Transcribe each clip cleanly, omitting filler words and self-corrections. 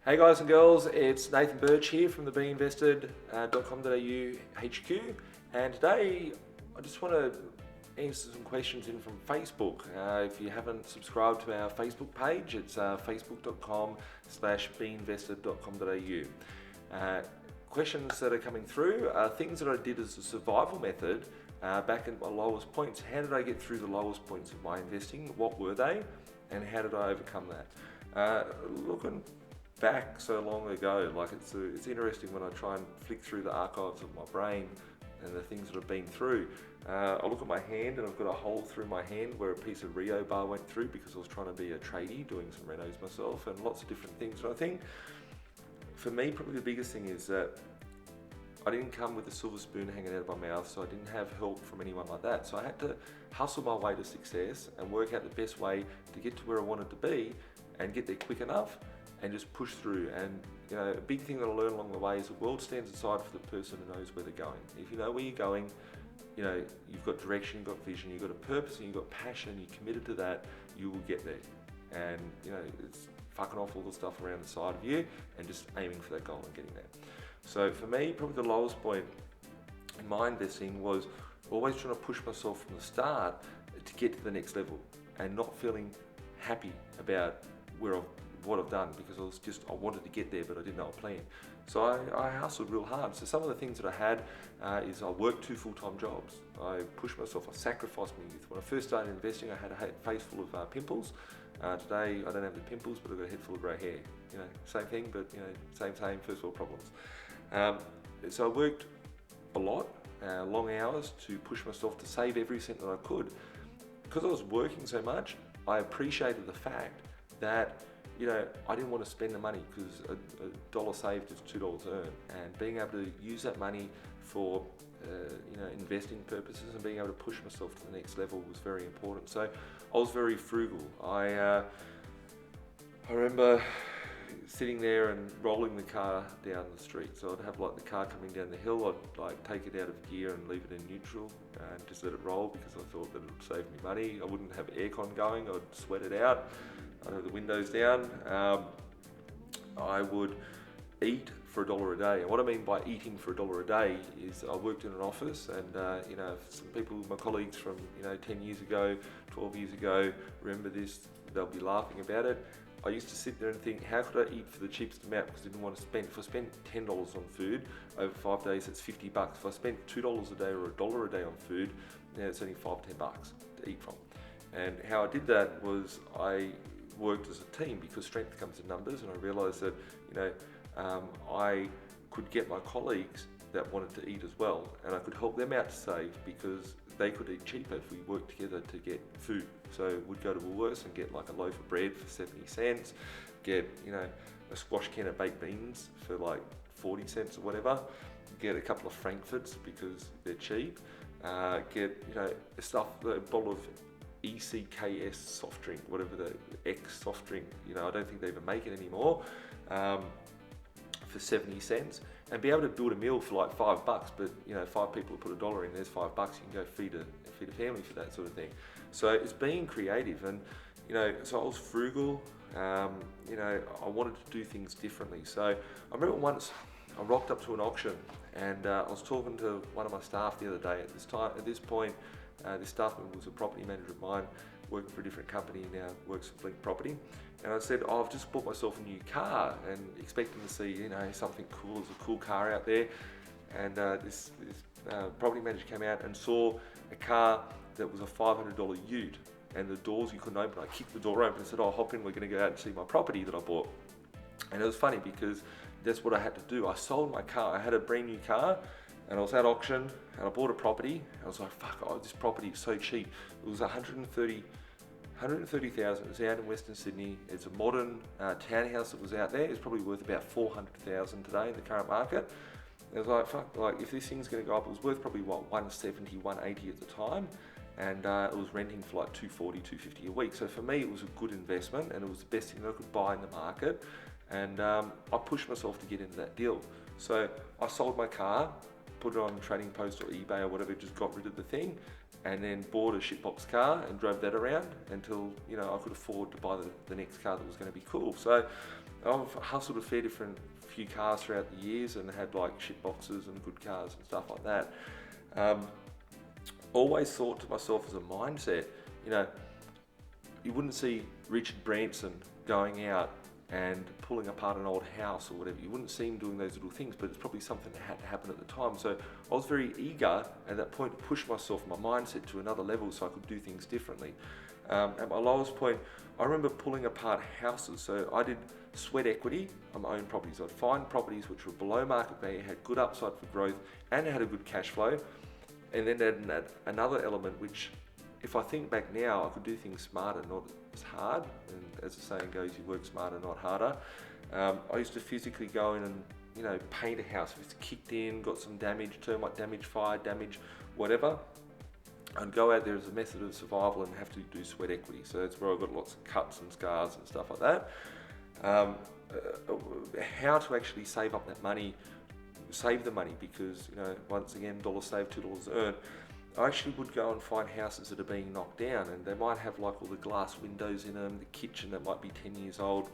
Hey guys and girls, it's Nathan Birch here from the B.Invested.com.au HQ, and today I just want to answer some questions in from Facebook. If you haven't subscribed to our Facebook page, it's facebook.com/beinvested.com.au. Questions that are coming through are things that I did as a survival method back at my lowest points. How did I get through the lowest points of my investing? What were they? And how did I overcome that? Looking back so long ago, like it's interesting when I try and flick through the archives of my brain and the things that I've been through. I look at my hand and I've got a hole through my hand where a piece of Rio bar went through because I was trying to be a tradie doing some renos myself and lots of different things. And I think for me probably the biggest thing is that I didn't come with a silver spoon hanging out of my mouth, so I didn't have help from anyone like that. So I had to hustle my way to success and work out the best way to get to where I wanted to be and get there quick enough and just push through. And you know, a big thing that I learned along the way is the world stands aside for the person who knows where they're going. If you know where you're going, you know, you've got direction, you've got vision, you've got a purpose, and you've got passion, you're committed to that, you will get there. And you know, it's fucking off all the stuff around the side of you and just aiming for that goal and getting there. So for me, probably the lowest point in my investing was always trying to push myself from the start to get to the next level and not feeling happy about what I've done, because I wanted to get there, but I didn't know a plan. So I hustled real hard. So some of the things that I had is I worked 2 full-time jobs. I pushed myself, I sacrificed my youth. When I first started investing, I had a face full of pimples. Today, I don't have the pimples, but I've got a head full of grey hair. You know, same thing, but you know, same, first world problems. So I worked a lot, long hours to push myself to save every cent that I could. Because I was working so much, I appreciated the fact that, you know, I didn't want to spend the money, because a dollar saved is $2 earned, and being able to use that money for you know, investing purposes and being able to push myself to the next level was very important. So I was very frugal. I remember sitting there and rolling the car down the street. So I'd have like the car coming down the hill, I'd like take it out of gear and leave it in neutral and just let it roll, because I thought that it would save me money. I wouldn't have aircon going, I'd sweat it out. I'd have the windows down. I would eat for $1 a day. And what I mean by eating for $1 a day is I worked in an office, and you know, some people, my colleagues from 10 years ago, 12 years ago, remember this, they'll be laughing about it. I used to sit there and think, how could I eat for the cheapest amount, because I didn't want to spend. If I spent $10 on food over 5 days, that's $50. If I spent $2 a day or $1 a day on food, it's only $5-10 to eat from. And how I did that was I worked as a team, because strength comes in numbers, and I realised that I could get my colleagues that wanted to eat as well, and I could help them out to save, because they could eat cheaper if we worked together to get food. So we'd go to Woolworths and get like a loaf of bread for 70 cents, get a squash can of baked beans for like 40 cents or whatever, get a couple of Frankfurts because they're cheap, get a bottle of ECKS soft drink, whatever the X soft drink, I don't think they even make it anymore, for 70 cents, and be able to build a meal for like $5. But 5 people put $1 in, there's $5. You can go feed a family for that sort of thing. So it's being creative, and so I was frugal. I wanted to do things differently. So I remember once I rocked up to an auction, and I was talking to one of my staff the other day. At this point, this staff member was a property manager of mine, working for a different company, now works for Blink Property. And I said, I've just bought myself a new car, and expecting to see, something cool. There's a cool car out there. And this property manager came out and saw a car that was a $500 ute, and the doors you couldn't open. I kicked the door open and said, hop in, we're gonna go out and see my property that I bought. And it was funny, because that's what I had to do. I sold my car. I had a brand new car, and I was at auction, and I bought a property. I was like, this property is so cheap. It was $130,000. It's out in Western Sydney. It's a modern townhouse that was out there. It's probably worth about $400,000 today in the current market. And I was like, if this thing's gonna go up, it was worth probably $170, $180 at the time. And it was renting for like $240, $250 a week. So for me, it was a good investment, and it was the best thing that I could buy in the market. And I pushed myself to get into that deal. So I sold my car, put it on Trading Post or eBay or whatever, just got rid of the thing, and then bought a shitbox car and drove that around until I could afford to buy the next car that was going to be cool. So I've hustled a fair few cars throughout the years and had like shit boxes and good cars and stuff like that. Always thought to myself as a mindset, you know, you wouldn't see Richard Branson going out and pulling apart an old house or whatever. You wouldn't see him doing those little things, but it's probably something that had to happen at the time. So I was very eager at that point to push myself, my mindset to another level so I could do things differently. At my lowest point, I remember pulling apart houses. So I did sweat equity on my own properties. I'd find properties which were below market value, had good upside for growth, and had a good cash flow. And then add another element which, if I think back now, I could do things smarter, not as hard. And as the saying goes, you work smarter, not harder. I used to physically go in and, you know, paint a house. If it's kicked in, got some damage, termite damage, fire damage, whatever, I'd go out there as a method of survival and have to do sweat equity. So that's where I've got lots of cuts and scars and stuff like that. How to actually save up that money, save the money, because, you know, once again, $1 saved, $2 earned. I actually would go and find houses that are being knocked down, and they might have like all the glass windows in them, the kitchen that might be 10 years old,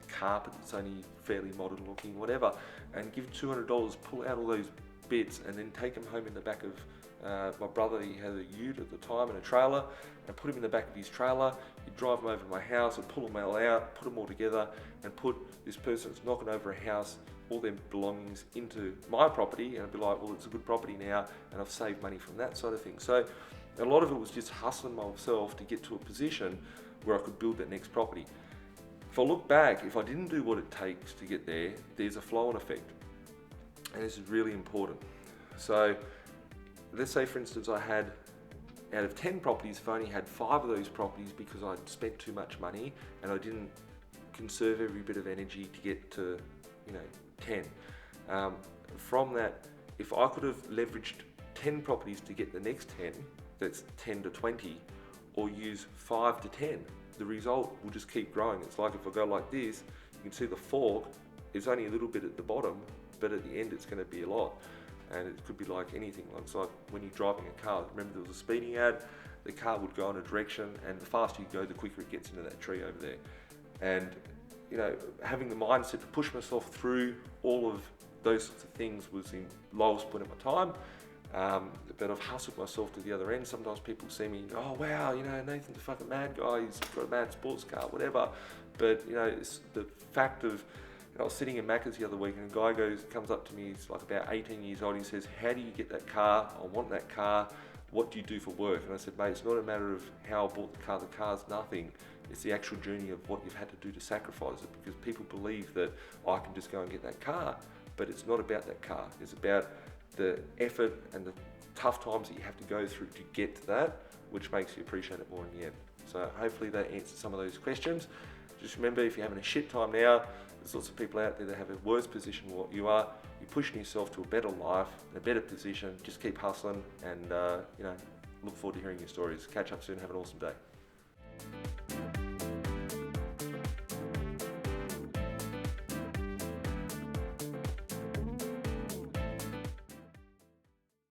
carpet that's only fairly modern looking, whatever, and give $200, pull out all those bits, and then take them home in the back of my brother. He had a ute at the time and a trailer, and put him in the back of his trailer. He'd drive them over to my house and pull them all out, put them all together, and put this person that's knocking over a house, all their belongings, into my property, and I'd be like, well, it's a good property now, and I've saved money from that sort of thing. So a lot of it was just hustling myself to get to a position where I could build that next property. If I look back, if I didn't do what it takes to get there, there's a flow-on effect, and this is really important. So let's say, for instance, I had, out of 10 properties, if I only had 5 of those properties because I'd spent too much money and I didn't conserve every bit of energy to get to, you know, 10. From that, if I could have leveraged 10 properties to get the next 10, that's 10 to 20, or use 5 to 10, the result will just keep growing. It's like if I go like this, you can see the fork is only a little bit at the bottom, but at the end it's going to be a lot. And it could be like anything. It's like when you're driving a car. Remember, there was a speeding ad, the car would go in a direction, and the faster you go, the quicker it gets into that tree over there. And, you know, having the mindset to push myself through all of those sorts of things was the lowest point of my time. But I've hustled myself to the other end. Sometimes people see me, oh wow, you know, Nathan's a fucking mad guy, he's got a mad sports car, whatever. But, you know, it's the fact of, I was sitting in Macca's the other week, and a guy comes up to me, he's like about 18 years old, he says, how do you get that car? I want that car. What do you do for work? And I said, mate, it's not a matter of how I bought the car. The car's nothing. It's the actual journey of what you've had to do to sacrifice it, because people believe that I can just go and get that car. But it's not about that car. It's about the effort and the tough times that you have to go through to get to that, which makes you appreciate it more in the end. So hopefully that answers some of those questions. Just remember, if you're having a shit time now, there's lots of people out there that have a worse position than what you are. You're pushing yourself to a better life, a better position. Just keep hustling, and you know, look forward to hearing your stories. Catch up soon. Have an awesome day.